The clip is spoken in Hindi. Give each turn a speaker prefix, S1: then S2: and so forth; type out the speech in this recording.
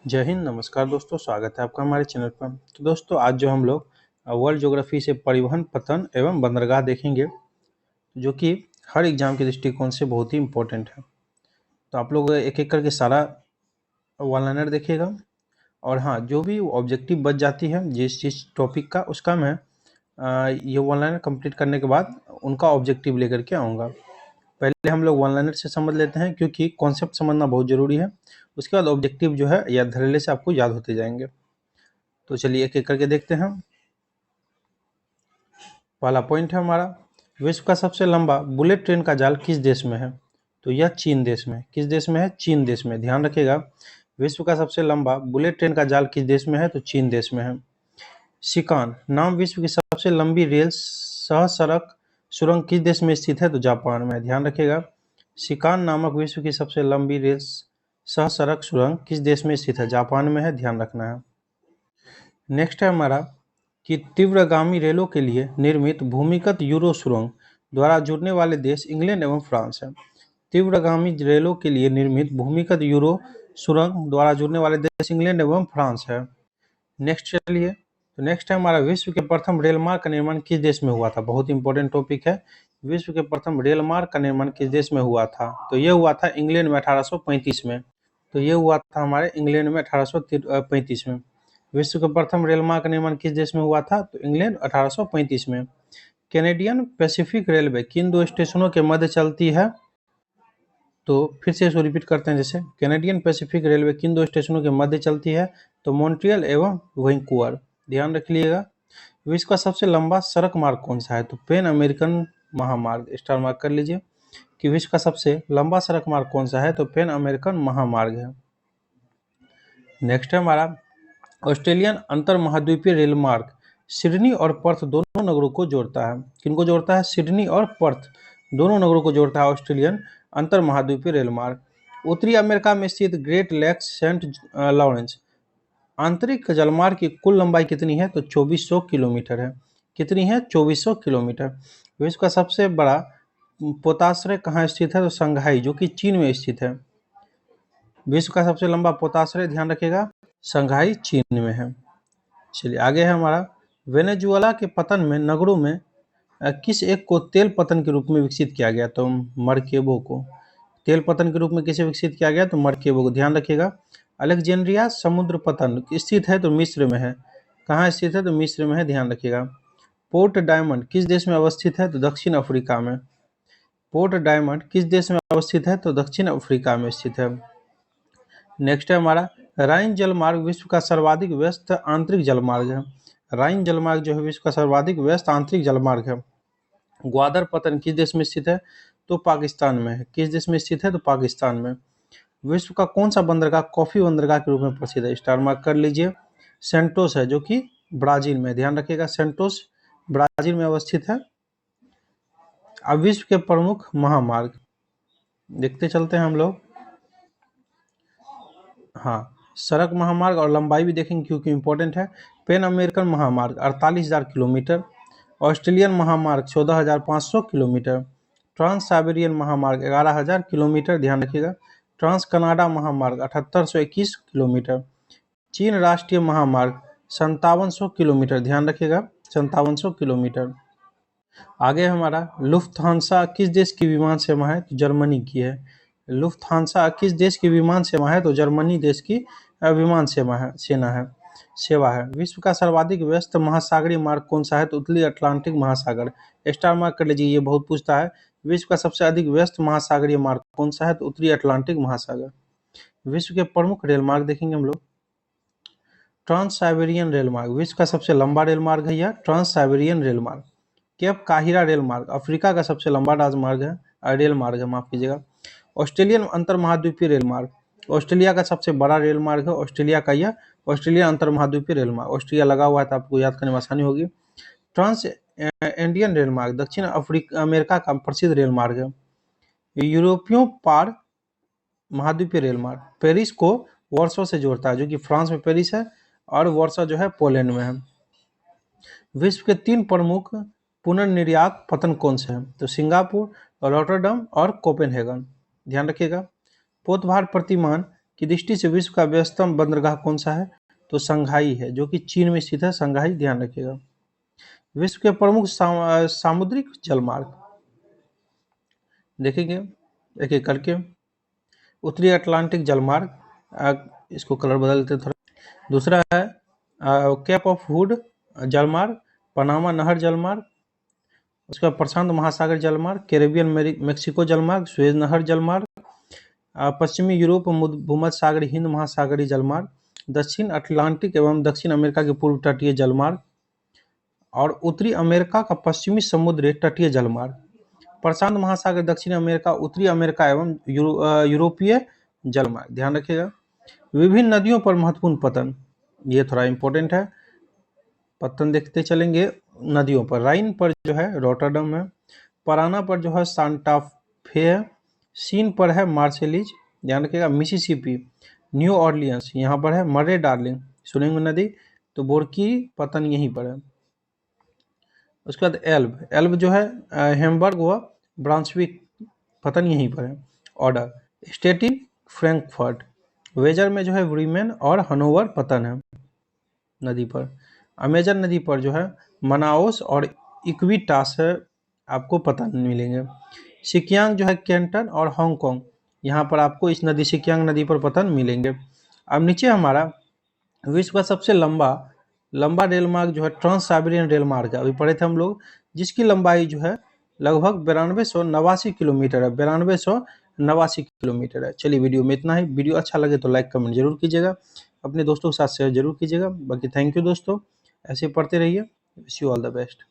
S1: जय हिंद, नमस्कार दोस्तों, स्वागत है आपका हमारे चैनल पर। तो दोस्तों आज जो हम लोग वर्ल्ड ज्योग्राफी से परिवहन, पतन एवं बंदरगाह देखेंगे, जो कि हर एग्जाम के दृष्टिकोण से बहुत ही इम्पोर्टेंट है। तो आप लोग एक एक करके सारा वन लाइनर देखिएगा। और हाँ, जो भी ऑब्जेक्टिव बच जाती है जिस चीज़ टॉपिक का, उसका मैं ये वन लाइनर कंप्लीट करने के बाद उनका ऑब्जेक्टिव लेकर के आऊँगा। पहले हम लोग वन लाइनर से समझ लेते हैं, क्योंकि कॉन्सेप्ट समझना बहुत ज़रूरी है। उसके बाद ऑब्जेक्टिव जो है या धड़ल्ले से आपको याद होते जाएंगे। तो चलिए एक एक करके देखते हैं। पहला पॉइंट है हमारा, विश्व का सबसे लंबा बुलेट ट्रेन का जाल किस देश में है? तो यह चीन देश में। किस देश में है? चीन देश में। ध्यान रखिएगा, विश्व का सबसे लंबा बुलेट ट्रेन का जाल किस देश में है? तो चीन देश में है। सिकान नाम विश्व की सबसे लंबी रेल सह सड़क सुरंग किस देश में स्थित है? तो जापान में। ध्यान रखिएगा, सिकान नामक विश्व की सबसे लंबी रेल सह सड़क सुरंग किस देश में स्थित है? जापान में है। ध्यान रखना है। नेक्स्ट है हमारा कि तीव्रगामी रेलों के लिए निर्मित भूमिगत यूरो सुरंग द्वारा जुड़ने वाले देश इंग्लैंड एवं फ्रांस है। तीव्रगामी रेलों के लिए निर्मित भूमिगत यूरो सुरंग द्वारा जुड़ने वाले देश इंग्लैंड एवं फ्रांस है। नेक्स्ट चलिए, तो नेक्स्ट है हमारा, विश्व के प्रथम रेल मार्ग का निर्माण किस देश में हुआ था? बहुत इंपॉर्टेंट टॉपिक है। विश्व के प्रथम रेल मार्ग का निर्माण किस देश में हुआ था? तो ये हुआ था इंग्लैंड में 1835 में। तो ये हुआ था हमारे इंग्लैंड में 1835 में। विश्व के प्रथम रेल मार्ग का निर्माण किस देश में हुआ था? तो इंग्लैंड, 1835 में। कैनेडियन पैसिफिक रेलवे किन दो स्टेशनों के मध्य चलती है? तो फिर से इसको रिपीट करते हैं। जैसे कैनेडियन पैसिफिक रेलवे किन दो स्टेशनों के मध्य चलती है? तो मॉन्ट्रियल एवं वैंकूवर। ध्यान रख लीजिएगा। विश्व का सबसे लंबा सड़क मार्ग कौन सा है? तो पैन अमेरिकन महामार्ग। स्टार मार्क कर लीजिए कि विश्व का सबसे लंबा सड़क मार्ग कौन सा है? तो पैन अमेरिकन महामार्ग है। नेक्स्ट है हमारा, ऑस्ट्रेलियन अंतर महाद्वीपीय रेल मार्ग सिडनी और पर्थ दोनों नगरों को जोड़ता है। किनको जोड़ता है? सिडनी और पर्थ दोनों नगरों को जोड़ता है ऑस्ट्रेलियन अंतर महाद्वीपीय रेल मार्ग। उत्तरी अमेरिका में स्थित ग्रेट लेक्स सेंट लॉरेंस आंतरिक जलमार्ग की कुल लंबाई कितनी है? तो 2400 किलोमीटर है। कितनी है? 2400 किलोमीटर। विश्व का सबसे बड़ा पोताश्रय कहाँ स्थित है? तो संघाई, जो कि चीन में स्थित है। विश्व का सबसे लंबा पोताश्रय, ध्यान रखिएगा, संघाई चीन में है। चलिए आगे है हमारा, वेनेजुएला के पतन में नगरों में किस एक को तेल पतन के रूप में विकसित किया गया? तो मरकेबो को। तेल पतन के रूप में किसे विकसित किया गया? तो मरकेबो को। ध्यान रखिएगा, अलेक्जेंड्रिया समुद्र पतन स्थित है? तो मिस्र में है। कहाँ स्थित है? तो मिस्र में है। ध्यान रखिएगा। पोर्ट डायमंड किस देश में अवस्थित है? तो दक्षिण अफ्रीका में। पोर्ट डायमंड किस देश में अवस्थित है? तो दक्षिण अफ्रीका में स्थित है। नेक्स्ट है हमारा, राइन जलमार्ग विश्व का सर्वाधिक व्यस्त आंतरिक जलमार्ग है। राइन जलमार्ग जो है विश्व का सर्वाधिक व्यस्त आंतरिक जलमार्ग है। ग्वादर पतन किस देश में स्थित है? तो पाकिस्तान में है। किस देश में स्थित है? तो पाकिस्तान में। विश्व का कौन सा बंदरगाह कॉफी बंदरगाह के रूप में प्रसिद्ध है? स्टार मार्क कर लीजिए। सेंटोस है, जो कि ब्राजील में। ध्यान रखिएगा, सेंटोस ब्राजील में अवस्थित है। अब विश्व के प्रमुख महामार्ग देखते चलते हैं हम लोग। हाँ, सड़क महामार्ग और लंबाई भी देखेंगे क्योंकि इंपॉर्टेंट है। पैन अमेरिकन महामार्ग 48,000 किलोमीटर, ऑस्ट्रेलियन महामार्ग 14,500 किलोमीटर, ट्रांस साइबेरियन महामार्ग 11,000 किलोमीटर। ध्यान रखिएगा। ट्रांस कनाडा महामार्ग 7821 किलोमीटर, चीन राष्ट्रीय महामार्ग 5700 किलोमीटर। ध्यान रखिएगा, 5700 किलोमीटर। आगे हमारा, लुफ्थहांसा किस देश की विमान सेवा है? तो जर्मनी की है। लुफ्थहांसा किस देश की विमान सेवा है? तो जर्मनी देश की विमान सेवा है। विश्व का सर्वाधिक व्यस्त महासागरीय मार्ग कौन सा है? तो उत्तरी अटलांटिक महासागर। स्टार मार्क कर लीजिए, ये बहुत पूछता है। विश्व का सबसे अधिक व्यस्त महासागरीय मार्ग कौन सा है? तो उत्तरी अटलांटिक महासागर। विश्व के प्रमुख रेल मार्ग देखेंगे हम लोग। ट्रांस साइबेरियन रेल मार्ग विश्व का सबसे लंबा रेल मार्ग है। यह ट्रांस साइबेरियन रेल मार्ग। केप काहिरा रेल मार्ग अफ्रीका का सबसे लंबा राजमार्ग है, रेल मार्ग है, माफ कीजिएगा। ऑस्ट्रेलियन अंतर महाद्वीपीय रेल मार्ग ऑस्ट्रेलिया का सबसे बड़ा रेल मार्ग है। ऑस्ट्रेलिया का यह ऑस्ट्रेलिया अंतर महाद्वीपीय रेल मार्ग, ऑस्ट्रेलिया लगा हुआ है तो आपको याद करने में आसानी होगी। ट्रांस इंडियन रेल मार्ग दक्षिण अमेरिका का प्रसिद्ध रेल मार्ग है। यूरोपियों पार महाद्वीपीय रेल मार्ग पेरिस को वॉर्सो से जोड़ता है, जो कि फ्रांस में पेरिस है, और वॉर्सो जो है पोलैंड में है। विश्व के 3 प्रमुख पुनर्निर्यात पतन कौन से हैं? तो सिंगापुर, रॉटरडम और कोपेनहेगन। ध्यान रखिएगा। पोतभार प्रतिमान की दृष्टि से विश्व का व्यस्ततम बंदरगाह कौन सा है? तो संघाई है, जो कि चीन में स्थित है। संघाई, ध्यान रखिएगा। विश्व के प्रमुख सामुद्रिक जलमार्ग देखेंगे एक एक करके। उत्तरी अटलांटिक जलमार्ग, इसको कलर बदल देते थोड़ा। दूसरा है कैप ऑफ हुड जलमार्ग, पनामा नहर जलमार्ग, उसके बाद प्रशांत महासागर जलमार्ग, कैरेबियन मेक्सिको जलमार्ग, सुएज नहर जलमार्ग, पश्चिमी यूरोप भूमध्य सागरी हिंद महासागरीय जलमार्ग, दक्षिण अटलांटिक एवं दक्षिण अमेरिका के पूर्व तटीय जलमार्ग, और उत्तरी अमेरिका का पश्चिमी समुद्री तटीय जलमार्ग। प्रशांत महासागर, दक्षिण अमेरिका, उत्तरी अमेरिका एवं यूरोपीय जलमार्ग, ध्यान रखिएगा। विभिन्न नदियों पर महत्वपूर्ण पतन, ये थोड़ा इंपॉर्टेंट है, पतन देखते चलेंगे। नदियों पर राइन पर जो है रोटरडम है, पराना पर जो है सांता फे है, सीन पर है मार्सेलिज, ध्यान रखिएगा। मिसिसिपी, न्यू ऑर्लियंस, यहाँ पर है मरे डार्लिंग, सुनेंगे नदी, तो बोर्की पतन यहीं पर है। उसके बाद एल्ब, एल्ब जो है हेम्बर्ग व ब्रांसविक, पतन यहीं पर है। ऑर्डर स्टेटिन, फ्रैंकफर्ट, वेजर में जो है ब्रीमेन और हनोवर पतन है नदी पर। अमेजन नदी पर जो है मनाओस और इक्विटास है, आपको पतन मिलेंगे। सिकियांग जो है कैंटन और हांगकांग, यहाँ पर आपको इस नदी सिकियांग नदी पर पतन मिलेंगे। अब नीचे हमारा विश्व का सबसे लंबा रेल मार्ग जो है ट्रांस साइबेरियन रेल मार्ग है, अभी पढ़े थे हम लोग, जिसकी लंबाई जो है लगभग 9289 किलोमीटर है। 9289 किलोमीटर है। चलिए वीडियो में इतना ही। वीडियो अच्छा लगे तो लाइक कमेंट जरूर कीजिएगा, अपने दोस्तों के साथ शेयर जरूर कीजिएगा। बाकी थैंक यू दोस्तों, ऐसे पढ़ते रहिए। Wish you all the best.